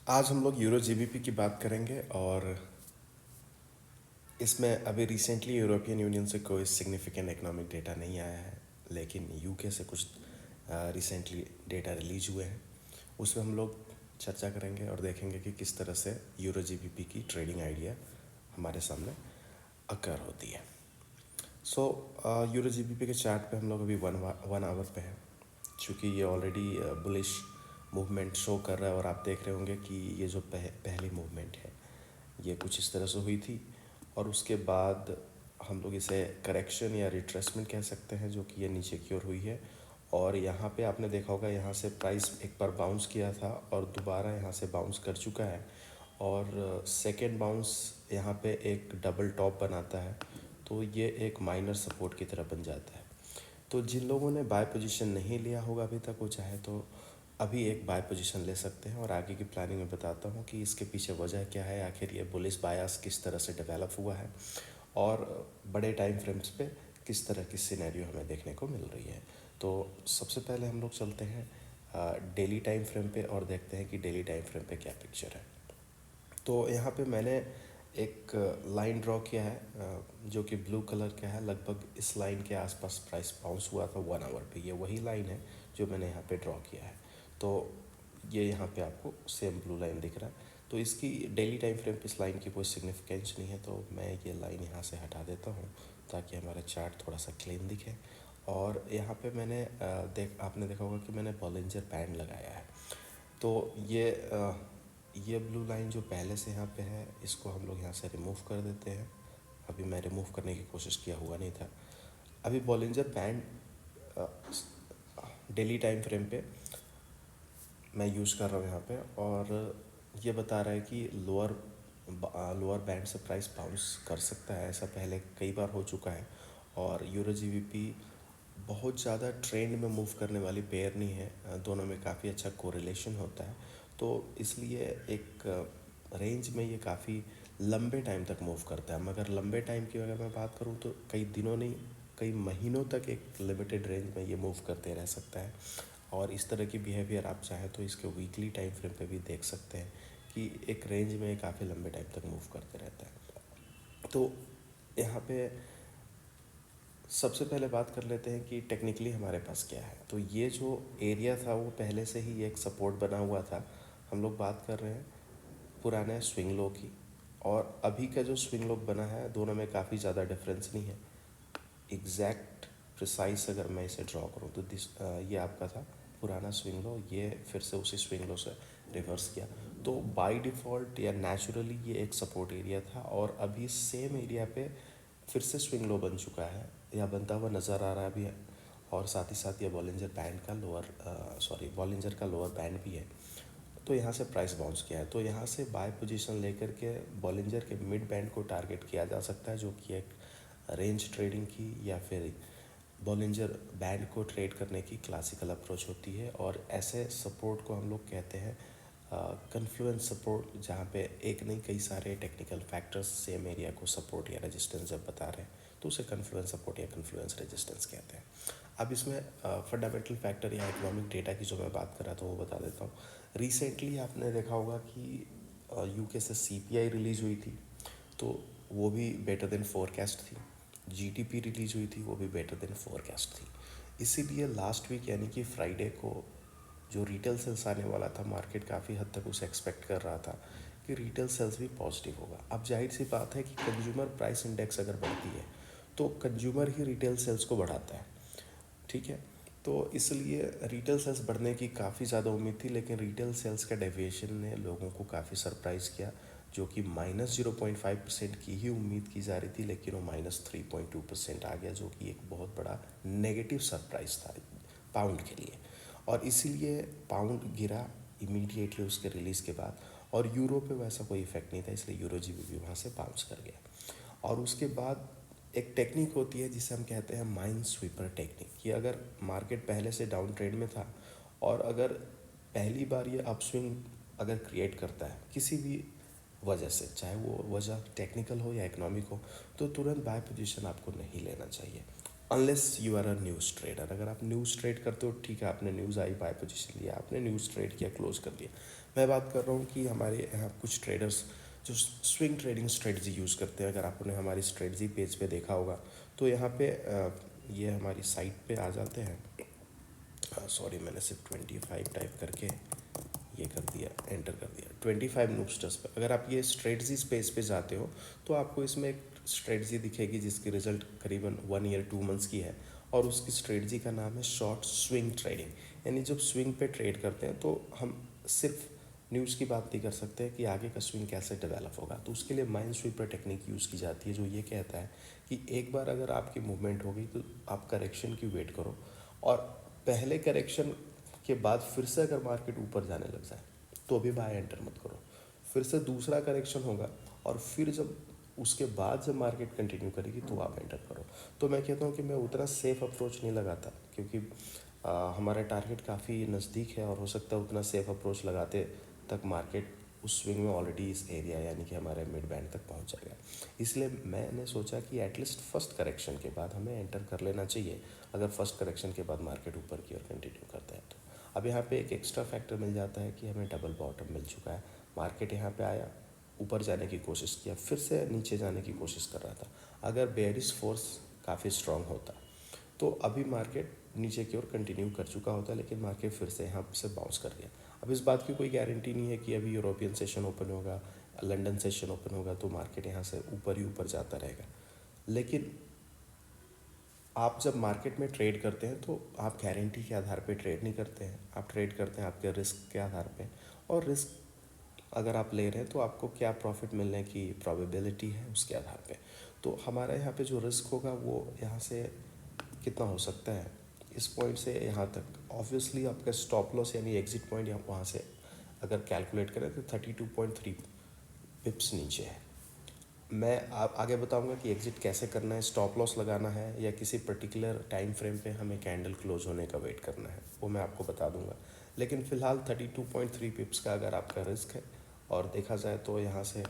आज हम लोग यूरो जीबीपी की बात करेंगे और इसमें अभी रिसेंटली यूरोपियन यूनियन से कोई सिग्निफिकेंट इकोनॉमिक डेटा नहीं आया है, लेकिन यूके से कुछ रिसेंटली डेटा रिलीज हुए हैं। उसमें हम लोग चर्चा करेंगे और देखेंगे कि किस तरह से यूरो जीबीपी की ट्रेडिंग आइडिया हमारे सामने अकर होती है। सो यूरो जीबीपी के चार्ट पे हम लोग अभी वन आवर पे हैं, चूँकि ये ऑलरेडी बुलिश मूवमेंट शो कर रहा है और आप देख रहे होंगे कि ये जो पहली मूवमेंट है ये कुछ इस तरह से हुई थी और उसके बाद हम लोग इसे करेक्शन या रिट्रेसमेंट कह सकते हैं, जो कि ये नीचे की ओर हुई है। और यहाँ पे आपने देखा होगा, यहाँ से प्राइस एक बार बाउंस किया था और दोबारा यहाँ से बाउंस कर चुका है और सेकेंड बाउंस यहाँ पे एक डबल टॉप बनाता है, तो ये एक माइनर सपोर्ट की तरह बन जाता है। तो जिन लोगों ने बाय पोजीशन नहीं लिया होगा अभी तक, वो चाहे तो अभी एक बाय पोजीशन ले सकते हैं और आगे की प्लानिंग में बताता हूँ कि इसके पीछे वजह क्या है, आखिर ये बुलिश बायस किस तरह से डेवलप हुआ है और बड़े टाइम फ्रेम्स पे किस तरह की सिनेरियो हमें देखने को मिल रही है। तो सबसे पहले हम लोग चलते हैं डेली टाइम फ्रेम पे और देखते हैं कि डेली टाइम फ्रेम पे क्या पिक्चर है। तो यहाँ पे मैंने एक लाइन ड्रॉ किया है जो कि ब्लू कलर का है। लगभग इस लाइन के आसपास प्राइस बाउंस हुआ था वन आवर पे। ये वही लाइन है जो मैंने यहाँ पे ड्रॉ किया है। तो ये यहाँ पे आपको सेम ब्लू लाइन दिख रहा है। तो इसकी डेली टाइम फ्रेम पे इस लाइन की कोई सिग्निफिकेंस नहीं है, तो मैं ये लाइन यहाँ से हटा देता हूँ ताकि हमारा चार्ट थोड़ा सा क्लीन दिखे। और यहाँ पे मैंने आपने देखा होगा कि मैंने बॉलिंजर बैंड लगाया है। तो ये ब्लू लाइन जो पहले से यहाँ पे है, इसको हम लोग यहाँ से रिमूव कर देते हैं। अभी मैं रिमूव करने की कोशिश किया, हुआ नहीं था। अभी Bollinger band daily time frame पे मैं यूज़ कर रहा हूँ यहाँ पे, और ये बता रहा है कि लोअर बैंड से प्राइस बाउंस कर सकता है। ऐसा पहले कई बार हो चुका है और यूरो जीबीपी बहुत ज़्यादा ट्रेंड में मूव करने वाली पेयर नहीं है, दोनों में काफ़ी अच्छा कोरिलेशन होता है। तो इसलिए एक रेंज में ये काफ़ी लंबे टाइम तक मूव करता है। मगर लंबे टाइम की अगर मैं बात करूँ तो कई दिनों नहीं, कई महीनों तक एक लिमिटेड रेंज में ये मूव करते रह सकता है। और इस तरह की बिहेवियर आप चाहें तो इसके वीकली टाइम फ्रेम पे भी देख सकते हैं कि एक रेंज में काफ़ी लंबे टाइम तक मूव करते रहता है। तो यहाँ पे सबसे पहले बात कर लेते हैं कि टेक्निकली हमारे पास क्या है। तो ये जो एरिया था वो पहले से ही एक सपोर्ट बना हुआ था। हम लोग बात कर रहे हैं पुराने स्विंग लो की, और अभी का जो स्विंग लो बना है दोनों में काफ़ी ज़्यादा डिफरेंस नहीं है। एग्जैक्ट प्रिसाइज अगर मैं इसे ड्रॉ करूँ तो ये आपका था पुराना स्विंग लो, ये फिर से उसी स्विंग लो से रिवर्स किया। तो बाय डिफ़ॉल्ट या नेचुरली ये एक सपोर्ट एरिया था और अभी सेम एरिया पे फिर से स्विंग लो बन चुका है या बनता हुआ नज़र आ रहा है अभी। और साथ ही साथ ये बॉलिंजर बैंड का बॉलिंजर का लोअर बैंड भी है। तो यहाँ से प्राइस बाउंस किया है, तो यहाँ से बाय पोजीशन लेकर के बॉलिंजर के मिड बैंड को टारगेट किया जा सकता है, जो कि एक रेंज ट्रेडिंग की या फिर बॉलिंजर बैंड को ट्रेड करने की क्लासिकल अप्रोच होती है। और ऐसे सपोर्ट को हम लोग कहते हैं कन्फ्लुएंस सपोर्ट, जहाँ पे एक नहीं कई सारे टेक्निकल फैक्टर्स सेम एरिया को सपोर्ट या रेजिस्टेंस जब बता रहे हैं तो उसे कन्फ्लुएंस सपोर्ट या कन्फ्लुएंस रेजिस्टेंस कहते हैं। अब इसमें फंडामेंटल फैक्टर या इकोनॉमिक डेटा की जो मैं बात कर रहा था वो बता देता हूँ। रिसेंटली आपने देखा होगा कि यूके से सीपीआई रिलीज़ हुई थी, तो वो भी बेटर देन फोरकास्ट थी। जीडीपी रिलीज़ हुई थी, वो भी बेटर देन फोरकास्ट थी। इसीलिए लास्ट वीक यानी कि फ्राइडे को जो रिटेल सेल्स आने वाला था, मार्केट काफ़ी हद तक उसे एक्सपेक्ट कर रहा था कि रिटेल सेल्स भी पॉजिटिव होगा। अब जाहिर सी बात है कि कंज्यूमर प्राइस इंडेक्स अगर बढ़ती है तो कंज्यूमर ही रिटेल सेल्स को बढ़ाता है, ठीक है। तो इसलिए रिटेल सेल्स बढ़ने की काफ़ी ज़्यादा उम्मीद थी, लेकिन रिटेल सेल्स का डेविएशन ने लोगों को काफ़ी सरप्राइज़ किया, जो कि -0.5% की ही उम्मीद की जा रही थी, लेकिन वो -3.2% आ गया, जो कि एक बहुत बड़ा नेगेटिव सरप्राइज़ था पाउंड के लिए। और इसीलिए पाउंड गिरा इमीडिएटली उसके रिलीज़ के बाद, और यूरो पे वैसा कोई इफेक्ट नहीं था, इसलिए यूरो जीबीपी वहाँ से बाउंस कर गया। और उसके बाद एक टेक्निक होती है जिसे हम कहते हैं माइन स्वीपर टेक्निक, कि अगर मार्केट पहले से डाउन ट्रेंड में था और अगर पहली बार ये अपस्विंग अगर क्रिएट करता है किसी भी वजह से, चाहे वो वजह टेक्निकल हो या इकोनॉमिक हो, तो तुरंत बाय पोजीशन आपको नहीं लेना चाहिए। Unless you are a news trader. अगर आप न्यूज़ ट्रेड करते हो, ठीक है, आपने न्यूज़ आई, बाय पोजीशन लिया, आपने न्यूज़ ट्रेड किया, क्लोज कर दिया। मैं बात कर रहा हूँ कि हमारे यहाँ कुछ ट्रेडर्स जो स्विंग ट्रेडिंग स्ट्रेटजी यूज़ करते हैं। अगर आपने हमारी स्ट्रेटजी पेज पे देखा होगा तो यहाँ पे ये हमारी साइट पे आ जाते हैं। सॉरी, मैंने सिर्फ 25 टाइप करके ये कर दिया, एंटर कर दिया 25 नूस्टर्स पे। अगर आप ये स्ट्रेटजी स्पेस पे जाते हो तो आपको इसमें एक स्ट्रेटजी दिखेगी जिसकी रिजल्ट करीबन 1 ईयर 2 मंथ्स की है, और उसकी स्ट्रेटजी का नाम है शॉर्ट स्विंग ट्रेडिंग। यानी जब स्विंग पे ट्रेड करते हैं तो हम सिर्फ न्यूज़ की बात नहीं कर सकते कि आगे का स्विंग कैसे डेवलप होगा। तो उसके लिए माइन स्वीपर टेक्निक यूज़ की जाती है, जो ये कहता है कि एक बार अगर आपकी मूवमेंट हो गई तो आप करेक्शन की वेट करो, और पहले करेक्शन के बाद फिर से अगर मार्केट ऊपर जाने लग जाए तो भी बाय एंटर मत करो। फिर से दूसरा करेक्शन होगा और फिर जब उसके बाद जब मार्केट कंटिन्यू करेगी तो आप एंटर करो। तो मैं कहता हूँ कि मैं उतना सेफ अप्रोच नहीं लगाता, क्योंकि हमारा टारगेट काफ़ी नज़दीक है और हो सकता है उतना सेफ अप्रोच लगाते तक मार्केट उस स्विंग में ऑलरेडी इस एरिया यानी कि हमारे मिड बैंड तक पहुंच जाएगा। इसलिए मैंने सोचा कि एटलीस्ट फर्स्ट करेक्शन के बाद हमें एंटर कर लेना चाहिए, अगर फर्स्ट करेक्शन के बाद मार्केट ऊपर की ओर कंटिन्यू करता है तो। अब यहाँ पे एक एक्स्ट्रा फैक्टर मिल जाता है कि हमें डबल बॉटम मिल चुका है। मार्केट यहाँ पे आया, ऊपर जाने की कोशिश किया, फिर से नीचे जाने की कोशिश कर रहा था। अगर बेयरिश फोर्स काफ़ी स्ट्रांग होता तो अभी मार्केट नीचे की ओर कंटिन्यू कर चुका होता, लेकिन मार्केट फिर से यहाँ से बाउंस कर गया। अब इस बात की कोई गारंटी नहीं है कि अभी यूरोपियन सेशन ओपन होगा, लंदन सेशन ओपन होगा तो मार्केट यहाँ से ऊपर ही ऊपर जाता रहेगा। लेकिन आप जब मार्केट में ट्रेड करते हैं तो आप गारंटी के आधार पे ट्रेड नहीं करते हैं, आप ट्रेड करते हैं आपके रिस्क के आधार पे। और रिस्क अगर आप ले रहे हैं तो आपको क्या प्रॉफिट मिलने की प्रोबेबिलिटी है उसके आधार पे। तो हमारा यहाँ पे जो रिस्क होगा वो यहाँ से कितना हो सकता है, इस पॉइंट से यहाँ तक। ऑब्वियसली आपका स्टॉप लॉस यानी एग्जिट पॉइंट यहाँ वहाँ से अगर कैलकुलेट करें तो 32.3 पिप्स नीचे है। मैं आप आगे बताऊंगा कि एग्जिट कैसे करना है, स्टॉप लॉस लगाना है या किसी पर्टिकुलर टाइम फ्रेम पे हमें कैंडल क्लोज होने का वेट करना है, वो मैं आपको बता दूंगा। लेकिन फ़िलहाल 32.3 पिप्स का अगर आपका रिस्क है और देखा जाए तो यहाँ से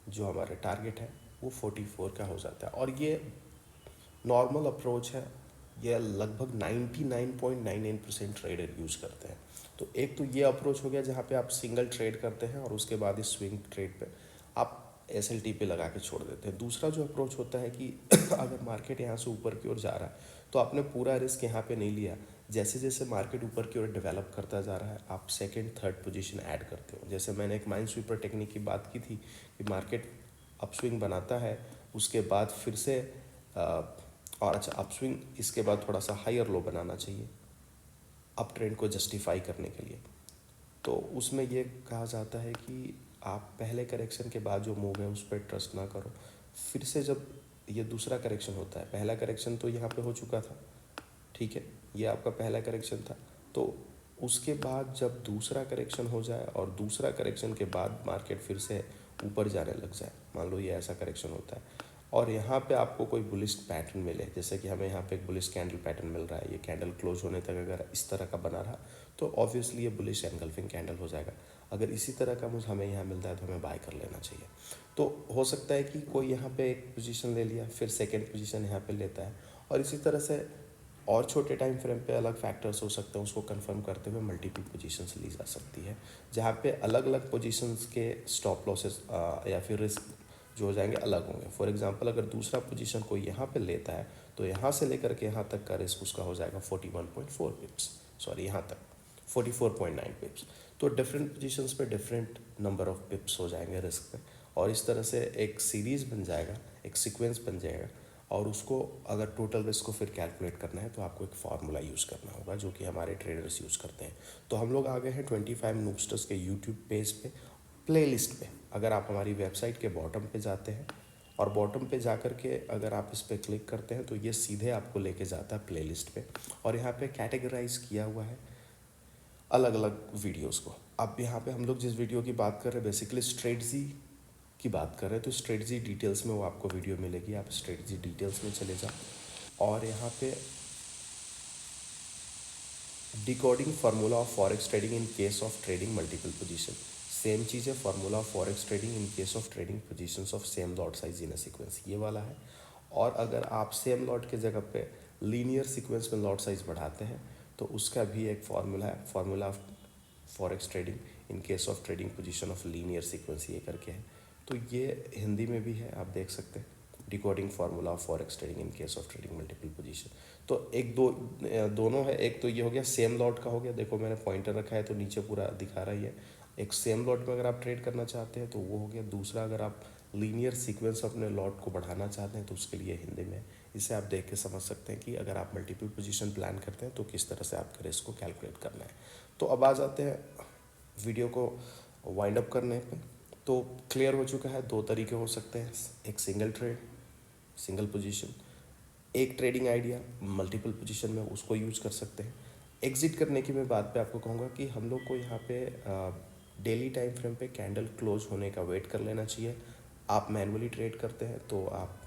जो हमारा टारगेट है वो 44 का हो जाता है। और ये नॉर्मल अप्रोच है, यह लगभग 99.99% ट्रेडर यूज़ करते हैं। तो एक तो ये अप्रोच हो गया जहाँ पे आप सिंगल ट्रेड करते हैं और उसके बाद इस स्विंग ट्रेड पे आप SLT पे लगा के छोड़ देते हैं। दूसरा जो अप्रोच होता है कि अगर मार्केट यहाँ से ऊपर की ओर जा रहा है तो आपने पूरा रिस्क यहाँ पे नहीं लिया, जैसे जैसे मार्केट ऊपर की ओर डेवलप करता जा रहा है आप सेकेंड थर्ड पोजीशन ऐड करते हो। जैसे मैंने एक माइन स्वीपर टेक्निक की बात की थी कि मार्केट अपस्विंग बनाता है, उसके बाद फिर से और अच्छा अपस्विंग, इसके बाद थोड़ा सा हायर लो बनाना चाहिए अप ट्रेंड को जस्टिफाई करने के लिए। तो उसमें ये कहा जाता है कि आप पहले करेक्शन के बाद जो मूव है उस पर ट्रस्ट ना करो। फिर से जब ये दूसरा करेक्शन होता है, पहला करेक्शन तो यहाँ पे हो चुका था, ठीक है, ये आपका पहला करेक्शन था, तो उसके बाद जब दूसरा करेक्शन हो जाए और दूसरा करेक्शन के बाद मार्केट फिर से ऊपर जाने लग जाए, मान लो ये ऐसा करेक्शन होता है और यहाँ पे आपको कोई बुलिश पैटर्न मिले, जैसे कि हमें यहाँ पे एक बुलिश कैंडल पैटर्न मिल रहा है, ये कैंडल क्लोज होने तक अगर इस तरह का बना रहा तो ऑब्वियसली ये बुलिश एनगल्फिंग कैंडल हो जाएगा। अगर इसी तरह का मुझे हमें यहाँ मिलता है तो हमें बाय कर लेना चाहिए। तो हो सकता है कि कोई यहाँ पे एक पोजीशन ले लिया, फिर सेकंड पोजीशन यहाँ पे लेता है, और इसी तरह से और छोटे टाइम फ्रेम पे अलग फैक्टर्स हो सकते हैं, उसको कंफर्म करते हुए मल्टीपल पोजीशंस ली जा सकती है, जहाँ पे अलग अलग पोजीशंस के स्टॉप लॉसेस या फिर रिस्क जो हो जाएंगे अलग होंगे। फॉर एग्जांपल अगर दूसरा पोजीशन कोई यहाँ पे लेता है तो यहाँ से लेकर के यहाँ तक का रिस्क उसका हो जाएगा 41.4 पिप्स, सॉरी यहाँ तक 44.9 पिप्स। तो डिफरेंट पोजीशंस पे डिफरेंट नंबर ऑफ पिप्स हो जाएंगे रिस्क पे, और इस तरह से एक सीरीज़ बन जाएगा, एक सीक्वेंस बन जाएगा, और उसको अगर टोटल रिस्क को फिर कैलकुलेट करना है तो आपको एक फार्मूला यूज़ करना होगा जो कि हमारे ट्रेडर्स यूज़ करते हैं। तो हम लोग आ गए हैं 25 नूस्टर्स के यूट्यूब पेज पे, प्लेलिस्ट पे। अगर आप हमारी वेबसाइट के बॉटम पे जाते हैं और बॉटम पे जाकर के अगर आप इस पर क्लिक करते हैं तो ये सीधे आपको लेके जाता है प्लेलिस्ट पे, और यहाँ पे कैटेगराइज किया हुआ है अलग अलग वीडियोस को। अब यहाँ पे हम लोग जिस वीडियो की बात कर रहे हैं बेसिकली स्ट्रेटजी की बात कर रहे हैं, तो स्ट्रेटजी डिटेल्स में वो आपको वीडियो मिलेगी, आप स्ट्रेटजी डिटेल्स में चले जाओ और यहाँ पे decoding formula of forex trading in case of trading multiple position, same चीज़ है, formula of forex trading in case of trading positions of same lot size in a sequence, ये वाला है। और अगर आप सेम लॉट के जगह पे लीनियर सीक्वेंस में लॉट साइज बढ़ाते हैं तो उसका भी एक फार्मूला है, formula of forex trading in case of trading position of linear sequence ये करके है। तो ये हिंदी में भी है, आप देख सकते हैं, decoding formula of forex trading in case of trading multiple position. तो एक दोनों है, एक तो ये हो गया सेम लॉट का हो गया, देखो मैंने पॉइंटर रखा है तो नीचे पूरा दिखा रहा है। एक सेम लॉट में अगर आप ट्रेड करना चाहते हैं तो वो हो गया। दूसरा, अगर आप लीनियर सीक्वेंस अपने लॉट को बढ़ाना चाहते हैं तो उसके लिए हिंदी में। इसे आप देख के समझ सकते हैं कि अगर आप मल्टीपल पोजीशन प्लान करते हैं तो किस तरह से आपके रिस्क को कैलकुलेट करना है। तो अब आ जाते हैं वीडियो को वाइंड अप करने पे। तो क्लियर हो चुका है, दो तरीके हो सकते हैं, एक सिंगल ट्रेड, सिंगल पोजीशन, एक ट्रेडिंग आइडिया मल्टीपल पोजीशन में उसको यूज कर सकते हैं। एग्जिट करने की मैं बात पे आपको कहूँगा कि हम लोग को यहाँ पे डेली टाइम फ्रेम पे कैंडल क्लोज होने का वेट कर लेना चाहिए। आप मैनुअली ट्रेड करते हैं तो आप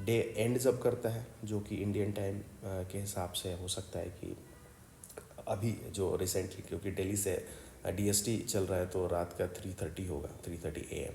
डे एंड जब करता है, जो कि इंडियन टाइम के हिसाब से हो सकता है कि अभी जो रिसेंटली, क्योंकि दिल्ली से DST चल रहा है तो रात का 3:30 होगा, 3:30 AM।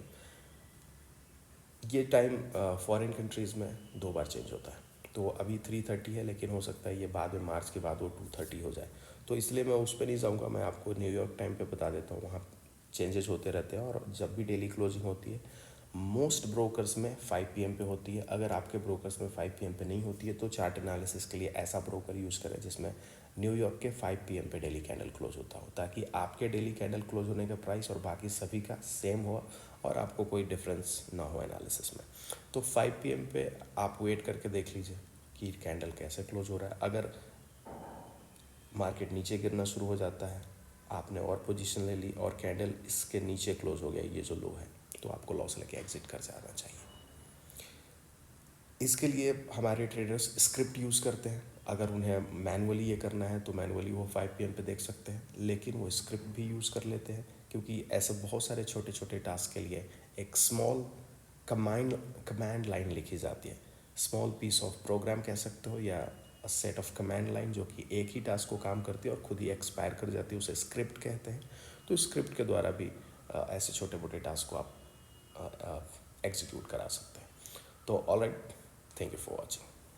ये टाइम फॉरेन कंट्रीज़ में 2 बार चेंज होता है, तो अभी 3:30 है, लेकिन हो सकता है ये बाद में मार्च के बाद वो 2:30 हो जाए। तो इसलिए मैं उस पर नहीं जाऊँगा, मैं आपको न्यूयॉर्क टाइम पे बता देता हूँ, वहाँ चेंजेस होते रहते हैं। और जब भी डेली क्लोजिंग होती है मोस्ट ब्रोकर्स में 5 PM पे होती है। अगर आपके ब्रोकर्स में 5 PM पे नहीं होती है तो चार्ट एनालिसिस के लिए ऐसा ब्रोकर यूज़ करें जिसमें न्यूयॉर्क के 5 PM पे डेली कैंडल क्लोज होता हो, ताकि आपके डेली कैंडल क्लोज होने का प्राइस और बाकी सभी का सेम हो और आपको कोई डिफरेंस ना हो एनालिसिस में। तो 5 PM पे आप वेट करके देख लीजिए कि कैंडल कैसे क्लोज हो रहा है। अगर मार्केट नीचे गिरना शुरू हो जाता है, आपने और पोजीशन ले ली और कैंडल इसके नीचे क्लोज हो गया, ये जो लो है, तो आपको लॉस लेके एग्जिट कर जाना चाहिए। इसके लिए हमारे ट्रेडर्स स्क्रिप्ट यूज़ करते हैं। अगर उन्हें मैनुअली ये करना है तो मैनुअली वो 5 PM पे देख सकते हैं, लेकिन वो स्क्रिप्ट भी यूज़ कर लेते हैं, क्योंकि ऐसे बहुत सारे छोटे छोटे टास्क के लिए एक स्मॉल कमांड लाइन लिखी जाती है। स्मॉल पीस ऑफ प्रोग्राम कह सकते हो, या सेट ऑफ कमांड लाइन, जो कि एक ही टास्क को काम करती है और खुद ही एक्सपायर कर जाती है, उसे स्क्रिप्ट कहते हैं। तो स्क्रिप्ट के द्वारा भी ऐसे छोटे मोटे टास्क को आप एग्जीक्यूट करा सकते हैं। तो alright, thank you for watching.